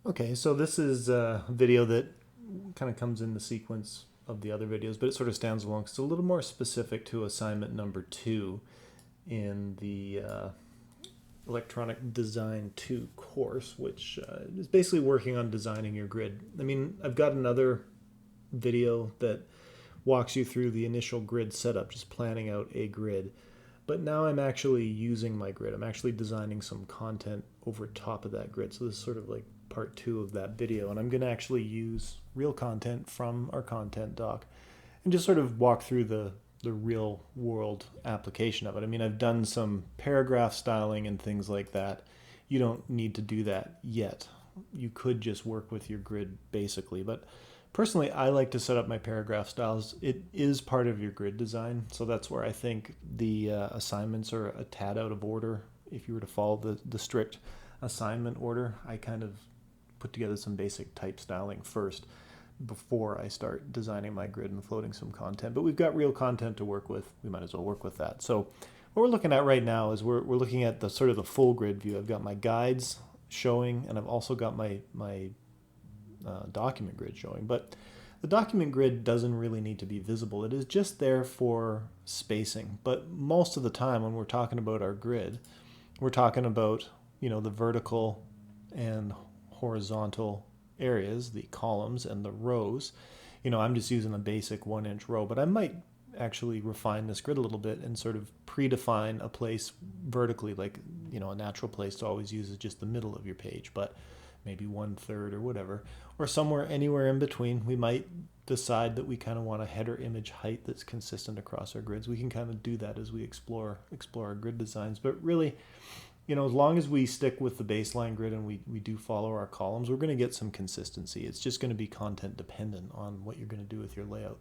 Okay, so this is a video that kind of comes in the sequence of the other videos, but it sort of stands alone 'cause it's a little more specific to assignment number 2 in the Electronic Design 2 course, which is basically working on designing your grid. I mean, I've got another video that walks you through the initial grid setup, just planning out a grid. But now I'm actually using my grid. I'm actually designing some content over top of that grid. So this is sort of like part 2 of that video. And I'm going to actually use real content from our content doc and just sort of walk through the real world application of it. I mean, I've done some paragraph styling and things like that. You don't need to do that yet. You could just work with your grid basically, but personally, I like to set up my paragraph styles. It is part of your grid design, so that's where I think the assignments are a tad out of order. If you were to follow the strict assignment order, I kind of put together some basic type styling first before I start designing my grid and floating some content. But we've got real content to work with. We might as well work with that. So what we're looking at right now is we're looking at the sort of the full grid view. I've got my guides showing, and I've also got my document grid showing. But the document grid doesn't really need to be visible. It is just there for spacing. But most of the time when we're talking about our grid, we're talking about, the vertical and horizontal areas, the columns and the rows. I'm just using a basic 1-inch row, but I might actually refine this grid a little bit and sort of predefine a place vertically, like, a natural place to always use is just the middle of your page, but maybe 1/3 or whatever, or somewhere anywhere in between. We might decide that we kind of want a header image height that's consistent across our grids. We can kind of do that as we explore our grid designs, but really, as long as we stick with the baseline grid and we do follow our columns, we're going to get some consistency. It's just going to be content dependent on what you're going to do with your layout.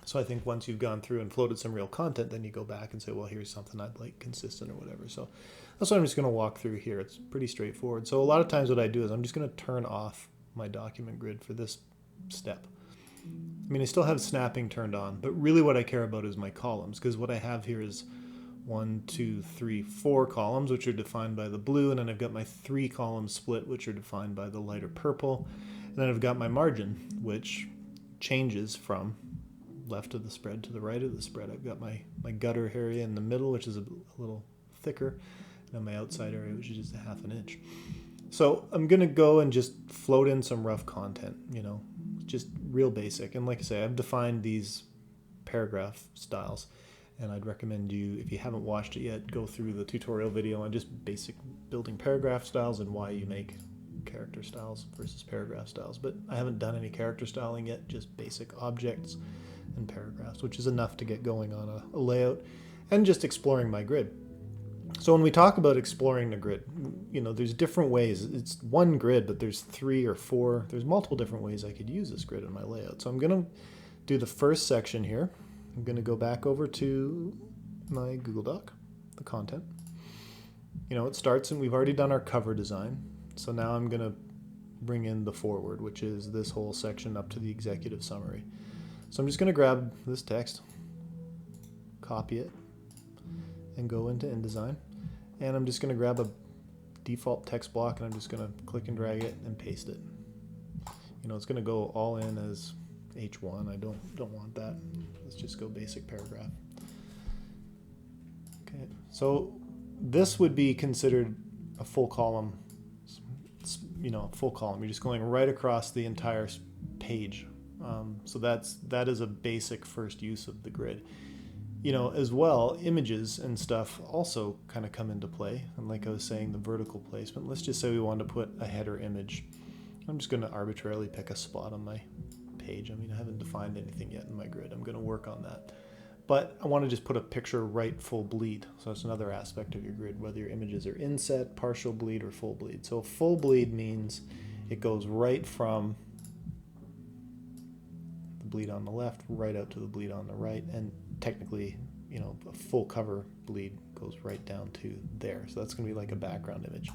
So I think once you've gone through and floated some real content, then you go back and say, well, here's something I'd like consistent or whatever. So that's what I'm just going to walk through here. It's pretty straightforward. So a lot of times what I do is I'm just going to turn off my document grid for this step. I mean, I still have snapping turned on, but really what I care about is my columns, because what I have here is 1, 2, 3, 4 columns, which are defined by the blue, and then I've got my 3 columns split, which are defined by the lighter purple, and then I've got my margin, which changes from left of the spread to the right of the spread. I've got my gutter area in the middle, which is a little thicker, and then my outside area, which is just a 1/2 inch. So I'm going to go and just float in some rough content, just real basic. And like I say, I've defined these paragraph styles, and I'd recommend you, if you haven't watched it yet, go through the tutorial video on just basic building paragraph styles and why you make character styles versus paragraph styles. But I haven't done any character styling yet, just basic objects and paragraphs, which is enough to get going on a layout and just exploring my grid. So when we talk about exploring the grid, there's different ways. It's one grid, but there's 3 or 4. There's multiple different ways I could use this grid in my layout. So I'm going to do the first section here. I'm going to go back over to my Google Doc, the content. It starts, and we've already done our cover design. So now I'm going to bring in the forward, which is this whole section up to the executive summary. So I'm just going to grab this text, copy it, and go into InDesign. And I'm just going to grab a default text block, and I'm just going to click and drag it and paste it. It's going to go all in as H1. I don't want that. Let's just go basic paragraph. Okay, so this would be considered a full column. Full column. You're just going right across the entire page. So that is a basic first use of the grid. As well, images and stuff also kind of come into play. And like I was saying, the vertical placement. Let's just say we want to put a header image. I'm just going to arbitrarily pick a spot on my page. I mean, I haven't defined anything yet in my grid. I'm going to work on that. But I want to just put a picture right full bleed. So that's another aspect of your grid, whether your images are inset, partial bleed, or full bleed. So full bleed means it goes right from the bleed on the left right out to the bleed on the right. And technically, a full cover bleed goes right down to there. So that's going to be like a background image.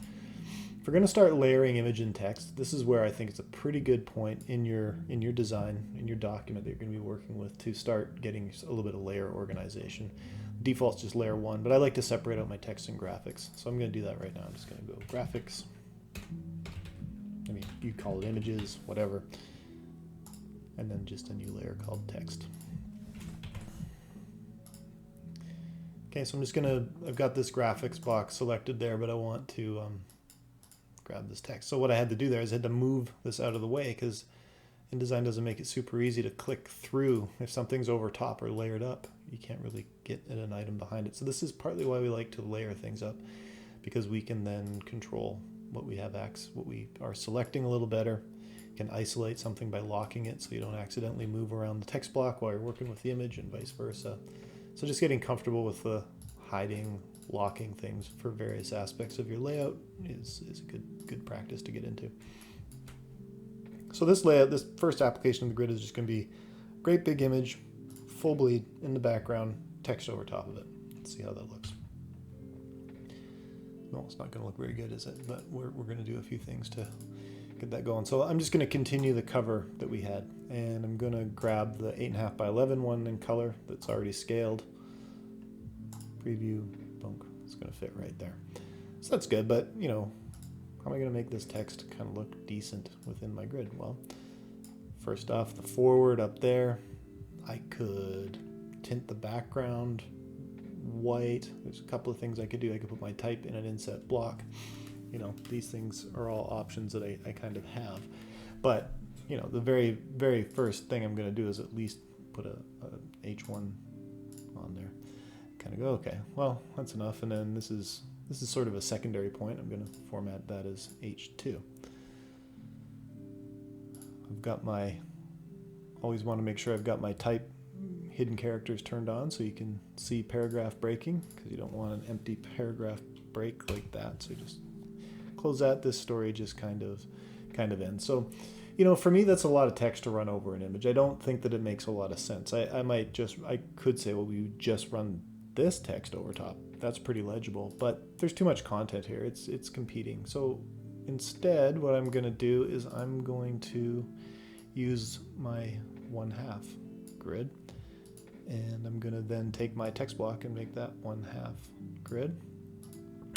If we're going to start layering image and text, this is where I think it's a pretty good point in your design, in your document that you're going to be working with, to start getting a little bit of layer organization. Default's just layer 1, but I like to separate out my text and graphics. So I'm going to do that right now. I'm just going to go graphics. you call it images, whatever. And then just a new layer called text. Okay, so I'm just gonna, I've got this graphics box selected there, but I want to grab this text. So what I had to do there is I had to move this out of the way because InDesign doesn't make it super easy to click through. If something's over top or layered up, you can't really get at an item behind it. So this is partly why we like to layer things up, because we can then control what we have, what we are selecting a little better. You can isolate something by locking it so you don't accidentally move around the text block while you're working with the image and vice versa. So just getting comfortable with the hiding, locking things for various aspects of your layout is a good practice to get into. So this layout, this first application of the grid is just going to be great big image, full bleed in the background, text over top of it. Let's see how that looks. No, it's not going to look very good, is it? But we're going to do a few things to get that going. So I'm just going to continue the cover that we had, and I'm going to grab the 8.5 by 11 one in color that's already scaled. Preview, boom, it's going to fit right there. So that's good, but you know, how am I going to make this text kind of look decent within my grid? Well, first off, the forward up there, I could tint the background white. There's a couple of things I could do. I could put my type in an inset block. You know, these things are all options that I kind of have. But, you know, the very first thing I'm going to do is at least put a H1 on there. Kind of go, okay, well, that's enough. And then this is sort of a secondary point. I'm going to format that as H2. I've got my, always want to make sure I've got my type hidden characters turned on so you can see paragraph breaking, because you don't want an empty paragraph break like that. So just close that. This story just kind of ends. So, you know, for me, that's a lot of text to run over an image. I don't think that it makes a lot of sense. I could say, well, we would just run this text over top. That's pretty legible, but there's too much content here. It's competing. So instead, what I'm going to do is I'm going to use my 1/2 grid, and I'm going to then take my text block and make that 1/2 grid.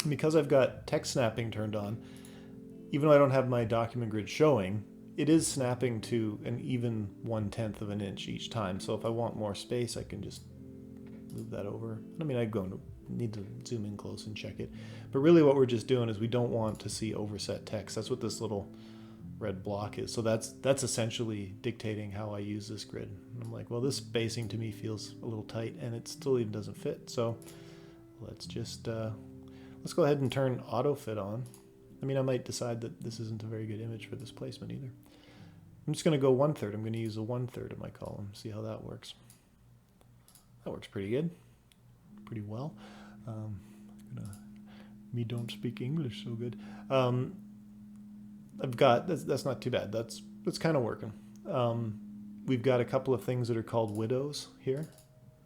And because I've got text snapping turned on, even though I don't have my document grid showing, it is snapping to an even 1/10 of an inch each time. So if I want more space, I can just move that over. I mean, I'd need to zoom in close and check it. But really what we're just doing is we don't want to see overset text. That's what this little red block is. So that's essentially dictating how I use this grid. And I'm like, well, this spacing to me feels a little tight, and it still even doesn't fit. So let's just, let's go ahead and turn auto fit on. I mean, I might decide that this isn't a very good image for this placement either. I'm just going to go 1/3. I'm going to use a 1/3 of my column, see how that works. That works pretty good, pretty well. Me don't speak English so good. I've got, that's not too bad. That's kind of working. We've got a couple of things that are called widows here.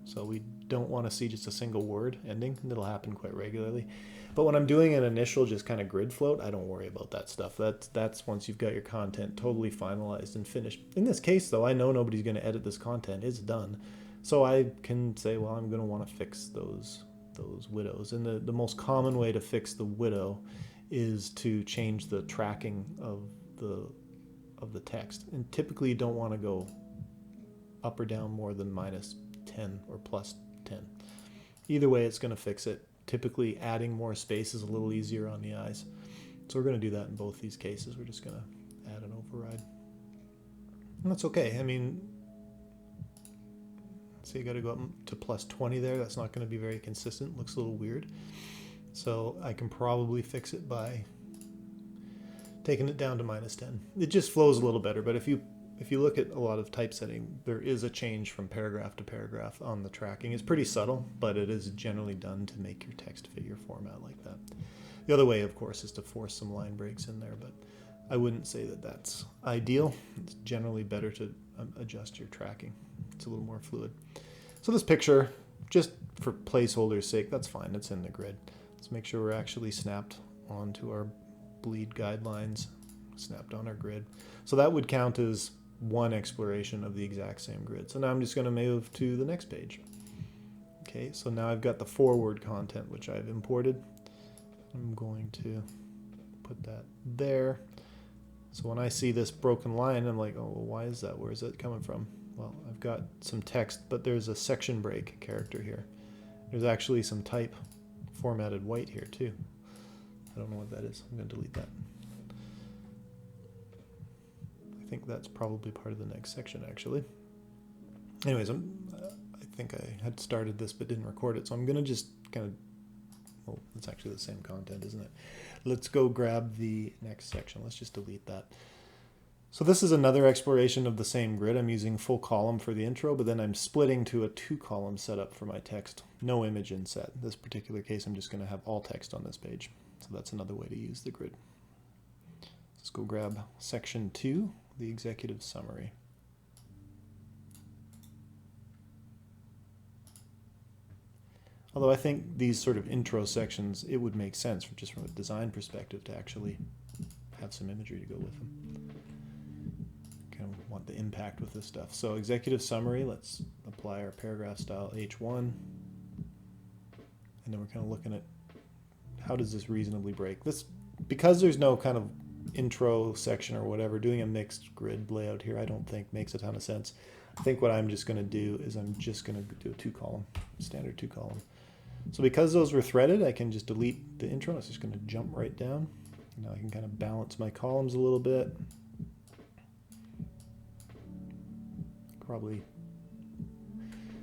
So we don't want to see just a single word ending, and it'll happen quite regularly. But when I'm doing an initial just kind of grid float, I don't worry about that stuff. That's once you've got your content totally finalized and finished. In this case, though, I know nobody's going to edit this content. It's done. So I can say, well, I'm going to want to fix those widows. And the most common way to fix the widow is to change the tracking of the text. And typically you don't want to go up or down more than -10 or +10. Either way, it's going to fix it. Typically adding more space is a little easier on the eyes. So we're going to do that in both these cases. We're just going to add an override. And that's okay. I mean, see, I got to go up to +20 there. That's not going to be very consistent. Looks a little weird. So I can probably fix it by taking it down to -10. It just flows a little better. But if you look at a lot of typesetting, there is a change from paragraph to paragraph on the tracking. It's pretty subtle, but it is generally done to make your text fit your format like that. The other way, of course, is to force some line breaks in there, but I wouldn't say that that's ideal. It's generally better to adjust your tracking. It's a little more fluid. So this picture, just for placeholder's sake, that's fine. It's in the grid. Let's make sure we're actually snapped onto our bleed guidelines, snapped on our grid. So that would count as one exploration of the exact same grid. So now I'm just going to move to the next page. Okay, so now I've got the forward content, which I've imported. I'm going to put that there. So when I see this broken line, I'm like, oh, well, why is that? Where is that coming from? Well, I've got some text, but there's a section break character here. There's actually some type formatted white here too. I don't know what that is. I'm going to delete that. I think that's probably part of the next section, actually. Anyways, I think I had started this but didn't record it, so I'm going to just kind of, well, it's actually the same content, isn't it? Let's go grab the next section. Let's just delete that. So this is another exploration of the same grid. I'm using full column for the intro, but then I'm splitting to a 2-column setup for my text. No image inset. In this particular case, I'm just going to have all text on this page. So that's another way to use the grid. Let's go grab section 2, the executive summary. Although I think these sort of intro sections, it would make sense just from a design perspective to actually have some imagery to go with them. Kind of want the impact with this stuff. So executive summary, let's apply our paragraph style H1. And then we're kind of looking at how does this reasonably break. This, because there's no kind of intro section or whatever, doing a mixed grid layout here I don't think makes a ton of sense. I think what I'm just going to do is I'm just going to do a 2-column, standard 2-column. So because those were threaded, I can just delete the intro. It's just going to jump right down. Now I can kind of balance my columns a little bit. Probably,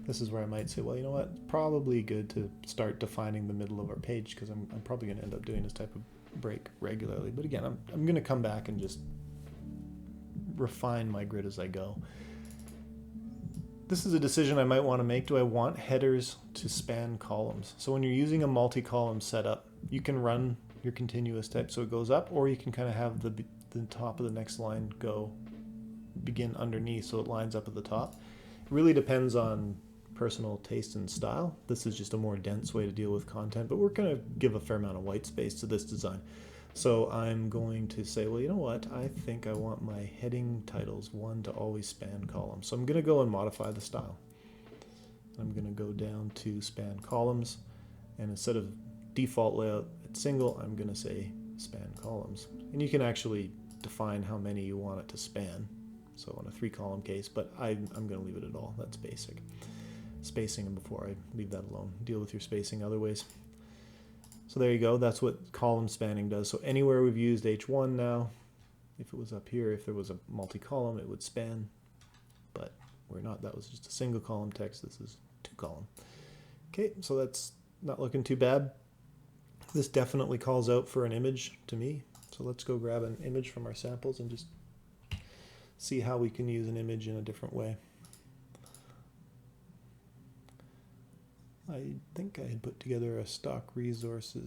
this is where I might say, well, you know what, it's probably good to start defining the middle of our page, because I'm probably going to end up doing this type of break regularly. But again, I'm going to come back and just refine my grid as I go. This is a decision I might want to make. Do I want headers to span columns? So when you're using a multi-column setup, you can run your continuous type so it goes up, or you can kind of have the top of the next line begin underneath so it lines up at the top. It really depends on personal taste and style. This is just a more dense way to deal with content, but we're going to give a fair amount of white space to this design. So I'm going to say, well, you know what? I think I want my heading titles 1 to always span columns. So I'm going to go and modify the style. I'm going to go down to span columns, and instead of default layout at single, I'm going to say span columns. And you can actually define how many you want it to span. So on a 3-column case, but I'm going to leave it at all. That's basic. Spacing, and before I leave that alone, deal with your spacing other ways. So there you go. That's what column spanning does. So anywhere we've used H1 now, if it was up here, if there was a multi-column, it would span, but we're not. That was just a single column text. This is 2-column. Okay, so that's not looking too bad. This definitely calls out for an image to me. So let's go grab an image from our samples and just see how we can use an image in a different way. I think I had put together a stock resources.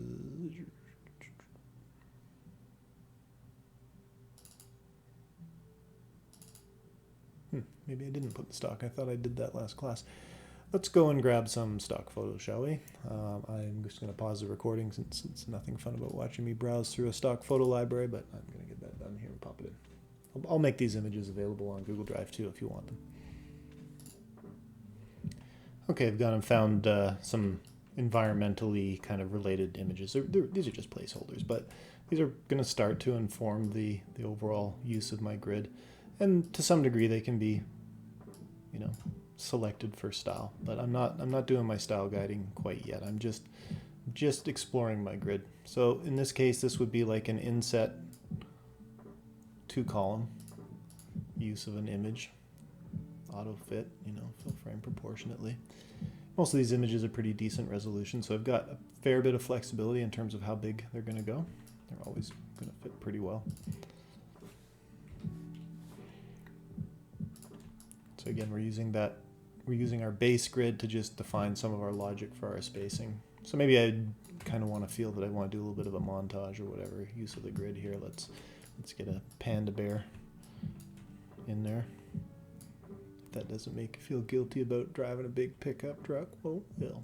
Maybe I didn't put the stock. I thought I did that last class. Let's go and grab some stock photos, shall we? I'm just going to pause the recording since it's nothing fun about watching me browse through a stock photo library, but I'm going to get that done here and pop it in. I'll make these images available on Google Drive too if you want them. Okay, I've gone and found some environmentally kind of related images. These are just placeholders, but these are going to start to inform the overall use of my grid. And to some degree they can be, you know, selected for style, but I'm not doing my style guiding quite yet. I'm just exploring my grid. So in this case, this would be like an inset 2-column use of an image. Auto fit, you know, fill frame proportionately. Most of these images are pretty decent resolution, so I've got a fair bit of flexibility in terms of how big they're going to go. They're always going to fit pretty well. So again, we're using our base grid to just define some of our logic for our spacing. So maybe I kind of want to feel that I want to do a little bit of a montage or whatever use of the grid here. Let's get a panda bear in there. That doesn't make you feel guilty about driving a big pickup truck. Oh, well.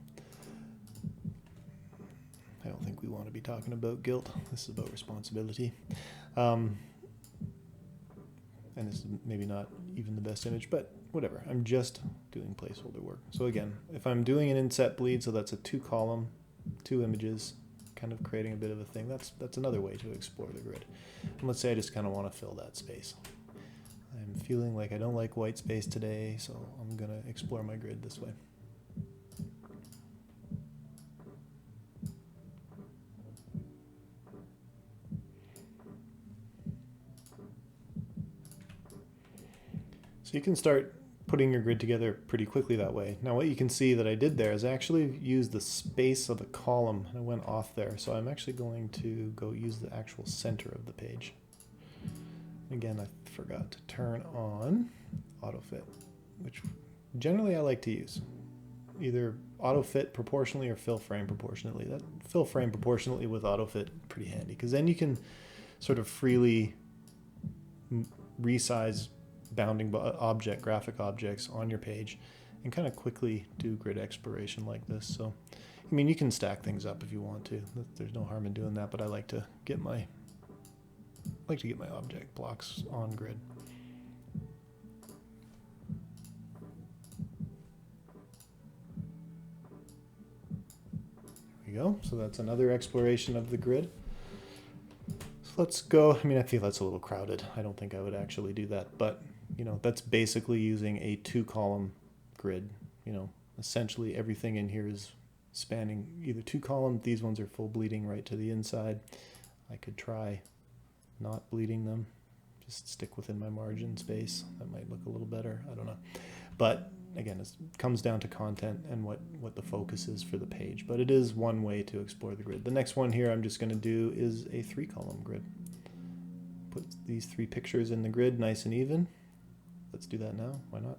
I don't think we want to be talking about guilt. This is about responsibility. And this is maybe not even the best image, but whatever. I'm just doing placeholder work. So again, if I'm doing an inset bleed, so that's a 2-column, 2 images, kind of creating a bit of a thing. That's another way to explore the grid. And let's say I just kind of want to fill that space. I'm feeling like I don't like white space today, so I'm going to explore my grid this way. So you can start putting your grid together pretty quickly that way. Now what you can see that I did there is I actually used the space of the column. I went off there, so I'm actually going to go use the actual center of the page. Again, I forgot to turn on autofit, which generally I like to use. Either autofit proportionally or fill frame proportionately. That fill frame proportionally with autofit pretty handy, because then you can sort of freely resize bounding graphic objects on your page and kind of quickly do grid exploration like this. So, I mean, you can stack things up if you want to. There's no harm in doing that, but I like to get my object blocks on grid. There we go. So that's another exploration of the grid. So let's go. I mean, I feel that's a little crowded. I don't think I would actually do that, but you know, that's basically using a 2-column grid. You know, essentially everything in here is spanning either 2-column. These ones are full bleeding right to the inside. I could try not bleeding them, just stick within my margin space. That might look a little better, I don't know. But again, it comes down to content and what the focus is for the page. But it is one way to explore the grid. The next one here I'm just going to do is a 3-column grid. Put these 3 pictures in the grid nice and even. Let's do that now, why not?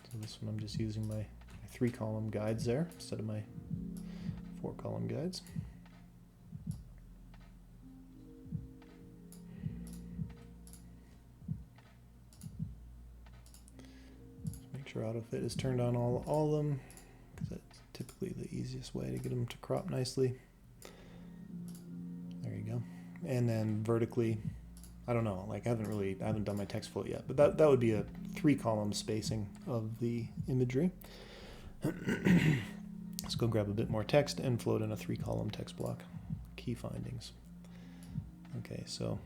So this one I'm just using my 3-column guides there instead of my 4-column guides. Just make sure autofit is turned on all of them, because that's typically the easiest way to get them to crop nicely. There you go. And then vertically, I don't know, like I haven't done my text float yet, but that would be a 3-column spacing of the imagery. Let's go grab a bit more text and float in a 3-column text block. Key findings. Okay, so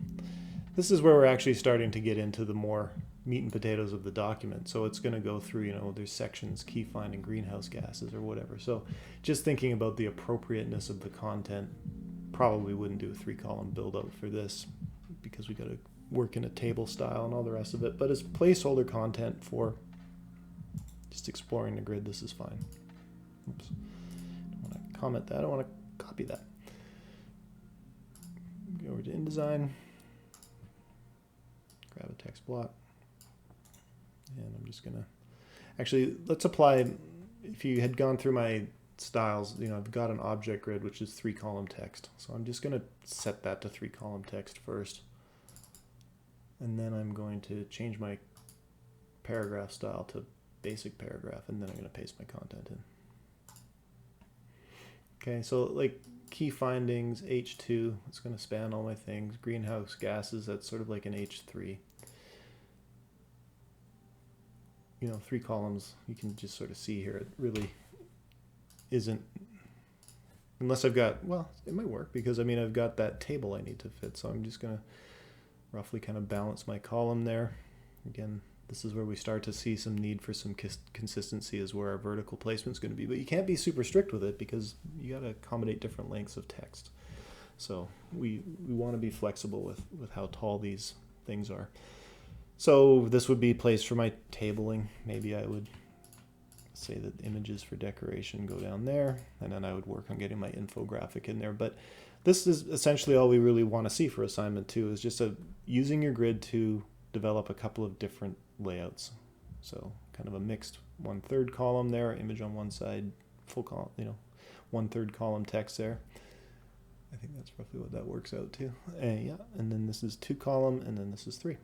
this is where we're actually starting to get into the more meat and potatoes of the document. So it's going to go through, you know, there's sections, key finding, greenhouse gases or whatever. So just thinking about the appropriateness of the content, probably wouldn't do a 3-column build out for this, because we got to work in a table style and all the rest of it. But as placeholder content for just exploring the grid, this is fine. Oops. I don't want to comment that. I don't want to copy that. Go over to InDesign, grab a text block, and I'm just going to actually, let's apply, if you had gone through my styles, you know, I've got an object grid, which is 3-column text. So I'm just going to set that to 3-column text first. And then I'm going to change my paragraph style to basic paragraph, and then I'm going to paste my content in. Okay, so like key findings, H2, it's going to span all my things. Greenhouse gases, that's sort of like an H3. You know, 3 columns, you can just sort of see here, it really isn't, unless I've got, well, it might work, because I mean, I've got that table I need to fit, so I'm just going to roughly kind of balance my column there. Again, this is where we start to see some need for some consistency, is where our vertical placement is going to be. But you can't be super strict with it, because you got to accommodate different lengths of text. So we want to be flexible with how tall these things are. So this would be placed for my tabling. Maybe I would say that images for decoration go down there, and then I would work on getting my infographic in there. But this is essentially all we really want to see for assignment 2, is just using your grid to develop a couple of different layouts. So kind of a mixed 1/3 column there, image on one side, full column, you know, 1/3 column text there. I think that's roughly what that works out to. Yeah, and then this is 2 column, and then this is 3.